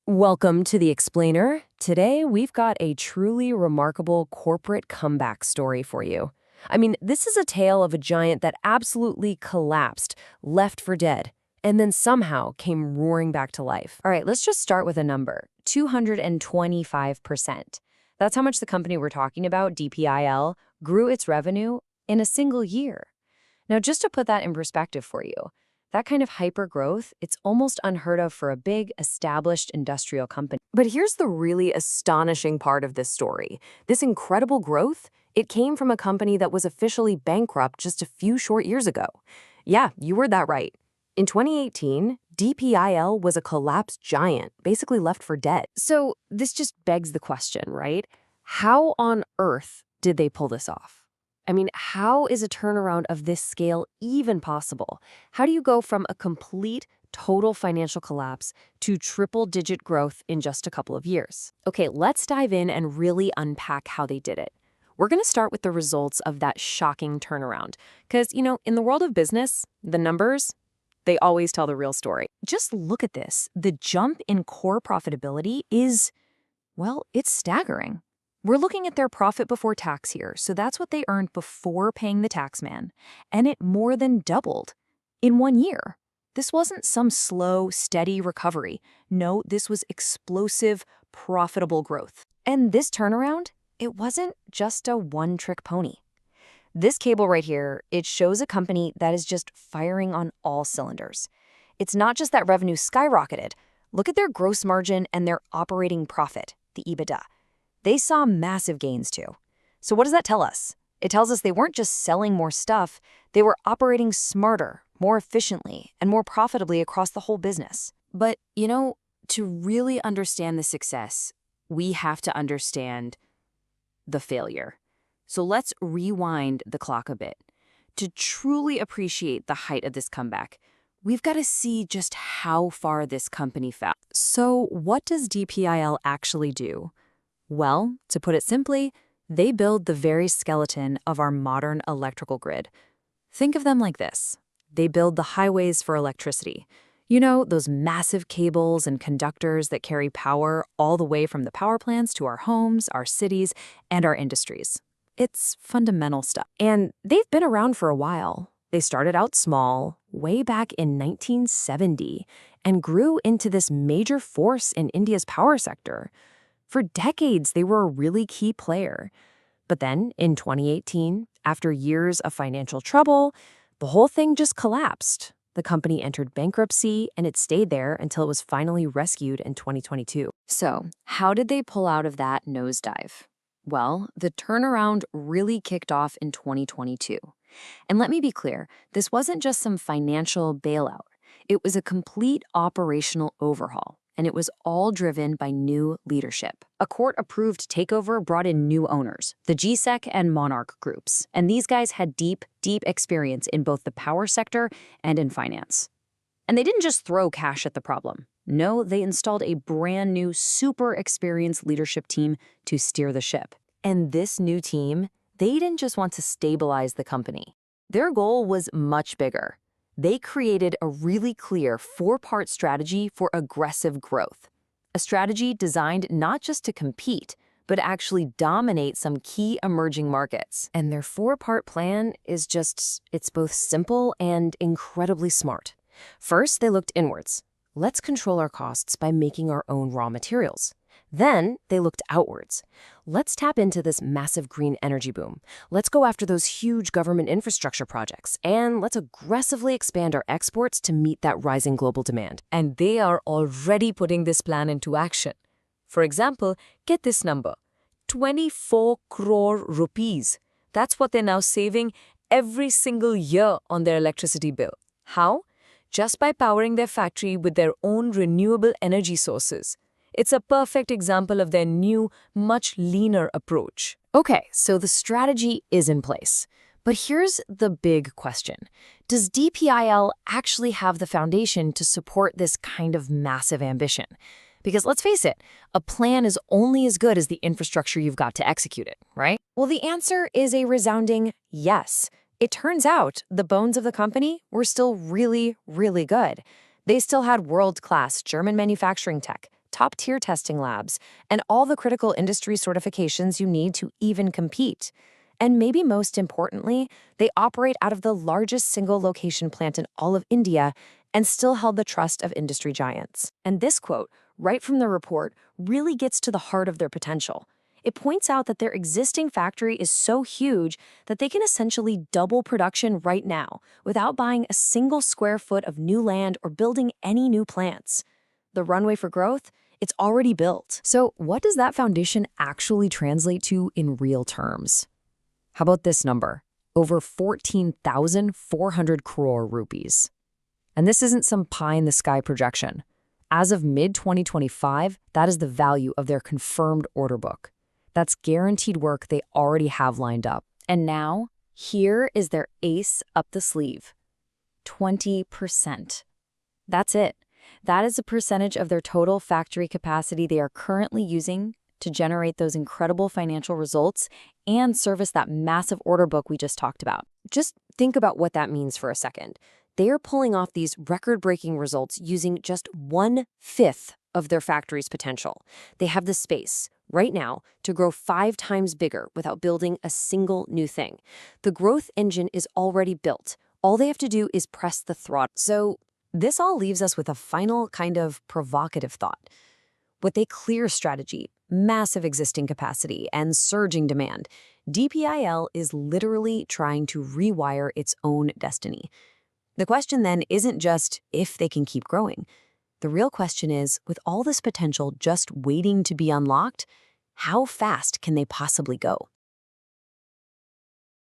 Welcome to The Explainer. Today, we've got a truly remarkable corporate comeback story for you. This is a tale of a giant that absolutely collapsed, left for dead, and then somehow came roaring back to life. All right, let's just start with a number, 225%. That's how much the company we're talking about, DPIL, grew its revenue in a single year. Now, just to put that in perspective for you, that kind of hyper growth, it's almost unheard of for a big, established industrial company. But here's the really astonishing part of this story. This incredible growth, it came from a company that was officially bankrupt just a few short years ago. Yeah, you heard that right. In 2018, DPIL was a collapsed giant, basically left for dead. So this just begs the question, right? How on earth did they pull this off? How is a turnaround of this scale even possible? How do you go from a complete, total financial collapse to triple-digit growth in just a couple of years? Okay, let's dive in and really unpack how they did it. We're going to start with the results of that shocking turnaround. Because, in the world of business, the numbers, they always tell the real story. Just look at this. The jump in core profitability is, well, it's staggering. We're looking at their profit before tax here, so that's what they earned before paying the taxman, and it more than doubled in 1 year. This wasn't some slow, steady recovery. No, this was explosive, profitable growth. And this turnaround, it wasn't just a one-trick pony. This cable right here, it shows a company that is just firing on all cylinders. It's not just that revenue skyrocketed. Look at their gross margin and their operating profit, the EBITDA. They saw massive gains too. So what does that tell us? It tells us they weren't just selling more stuff, they were operating smarter, more efficiently, and more profitably across the whole business. But, to really understand the success, we have to understand the failure. So let's rewind the clock a bit. To truly appreciate the height of this comeback, we've got to see just how far this company fell. So what does DPIL actually do? Well, to put it simply, they build the very skeleton of our modern electrical grid. Think of them like this. They build the highways for electricity. Those massive cables and conductors that carry power all the way from the power plants to our homes, our cities, and our industries. It's fundamental stuff. And they've been around for a while. They started out small, way back in 1970, and grew into this major force in India's power sector. For decades, they were a really key player. But then, in 2018, after years of financial trouble, the whole thing just collapsed. The company entered bankruptcy, and it stayed there until it was finally rescued in 2022. So, how did they pull out of that nosedive? Well, the turnaround really kicked off in 2022. And let me be clear, this wasn't just some financial bailout. It was a complete operational overhaul. And it was all driven by new leadership. A court-approved takeover brought in new owners, the GSEC and Monarch groups. And these guys had deep experience in both the power sector and in finance. And they didn't just throw cash at the problem. No, they installed a brand new, super experienced leadership team to steer the ship. And this new team, they didn't just want to stabilize the company. Their goal was much bigger. They created a really clear 4-part strategy for aggressive growth. A strategy designed not just to compete, but actually dominate some key emerging markets. And their 4-part plan is it's both simple and incredibly smart. First, they looked inwards. Let's control our costs by making our own raw materials. Then they looked outwards. Let's tap into this massive green energy boom. Let's go after those huge government infrastructure projects, and let's aggressively expand our exports to meet that rising global demand. And they are already putting this plan into action. For example, get this number, 24 crore rupees. That's what they're now saving every single year on their electricity bill. How? Just by powering their factory with their own renewable energy sources. It's a perfect example of their new, much leaner approach. Okay, so the strategy is in place. But here's the big question. Does DPIL actually have the foundation to support this kind of massive ambition? Because let's face it, a plan is only as good as the infrastructure you've got to execute it, right? Well, the answer is a resounding yes. It turns out the bones of the company were still really, really good. They still had world-class German manufacturing tech, top-tier testing labs, and all the critical industry certifications you need to even compete. And maybe most importantly, they operate out of the largest single location plant in all of India and still held the trust of industry giants. And this quote, right from the report, really gets to the heart of their potential. It points out that their existing factory is so huge that they can essentially double production right now without buying a single square foot of new land or building any new plants. The runway for growth, it's already built. So what does that foundation actually translate to in real terms? How about this number? Over 14,400 crore rupees. And this isn't some pie-in-the-sky projection. As of mid-2025, that is the value of their confirmed order book. That's guaranteed work they already have lined up. And now, here is their ace up the sleeve. 20%. That's it. That is a percentage of their total factory capacity they are currently using to generate those incredible financial results and service that massive order book we just talked about. Just think about what that means for a second. They are pulling off these record-breaking results using just 1/5 of their factory's potential. They have the space right now to grow 5 times bigger without building a single new thing. The growth engine is already built. All they have to do is press the throttle. So this all leaves us with a final kind of provocative thought. With a clear strategy, massive existing capacity, and surging demand, DPIL is literally trying to rewire its own destiny. The question then isn't just if they can keep growing. The real question is, with all this potential just waiting to be unlocked, how fast can they possibly go?